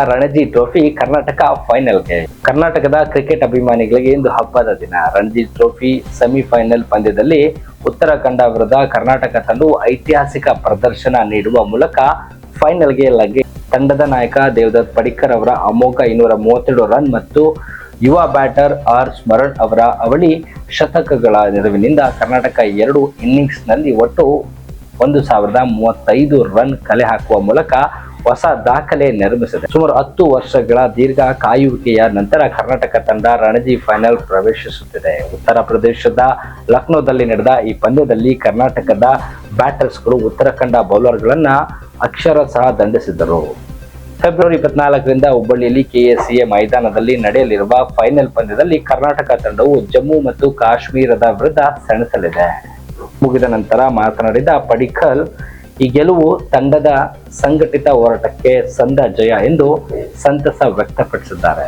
Ranji trophy Karnataka ಫೈನಲ್ಗೆ. ಕರ್ನಾಟಕದ cricket ಅಭಿಮಾನಿಗಳಿಗೆ ಇಂದು ಹಬ್ಬದ ದಿನ. ರಣಜಿ ಟ್ರೋಫಿ ಸೆಮಿಫೈನಲ್ ಪಂದ್ಯದಲ್ಲಿ ಉತ್ತರಾಖಂಡ ವಿರುದ್ಧ ಕರ್ನಾಟಕ ತಂಡವು ಐತಿಹಾಸಿಕ ಪ್ರದರ್ಶನ ನೀಡುವ ಮೂಲಕ ಫೈನಲ್ಗೆ ಲಗ್ಗೆ. ತಂಡದ ನಾಯಕ ದೇವದತ್ ಪಡಿಕ್ಕರ್ ಅವರ ಅಮೋಘ 232 ರನ್ ಮತ್ತು ಯುವ ಬ್ಯಾಟರ್ ಆರ್ ಸ್ಮರಣ್ ಅವರ ಅವಳಿ ಶತಕಗಳ ನೆರವಿನಿಂದ ಕರ್ನಾಟಕ 2 ಇನ್ನಿಂಗ್ಸ್ನಲ್ಲಿ ಒಟ್ಟು 1035 ರನ್ ಕಲೆ ಹಾಕುವ ಮೂಲಕ ಹೊಸ ದಾಖಲೆ ನಿರ್ಮಿಸಿದೆ. ಸುಮಾರು 10 ವರ್ಷಗಳ ದೀರ್ಘ ಕಾಯುವಿಕೆಯ ನಂತರ ಕರ್ನಾಟಕ ತಂಡ ರಣಜಿ ಫೈನಲ್ ಪ್ರವೇಶಿಸುತ್ತಿದೆ. ಉತ್ತರ ಪ್ರದೇಶದ ಲಕ್ನೋದಲ್ಲಿ ನಡೆದ ಈ ಪಂದ್ಯದಲ್ಲಿ ಕರ್ನಾಟಕದ ಬ್ಯಾಟರ್ಸ್ಗಳು ಉತ್ತರಾಖಂಡ ಬೌಲರ್ಗಳನ್ನ ಅಕ್ಷರಶಃ ದಂಡಿಸಿದರು. ಫೆಬ್ರವರಿ 24ರಿಂದ ಹುಬ್ಬಳ್ಳಿಯಲ್ಲಿ ಕೆಎಸ್ಸಿಎ ಮೈದಾನದಲ್ಲಿ ನಡೆಯಲಿರುವ ಫೈನಲ್ ಪಂದ್ಯದಲ್ಲಿ ಕರ್ನಾಟಕ ತಂಡವು ಜಮ್ಮು ಮತ್ತು ಕಾಶ್ಮೀರದ ವಿರುದ್ಧ ಸೆಣಸಲಿದೆ. ಮುಗಿದ ನಂತರ ಮಾತನಾಡಿದ ಪಡಿಕ್ಕಲ್, ಈ ಗೆಲುವು ತಂಡದ ಸಂಘಟಿತ ಹೋರಾಟಕ್ಕೆ ಸಂದ ಜಯ ಎಂದು ಸಂತಸ ವ್ಯಕ್ತಪಡಿಸಿದ್ದಾರೆ.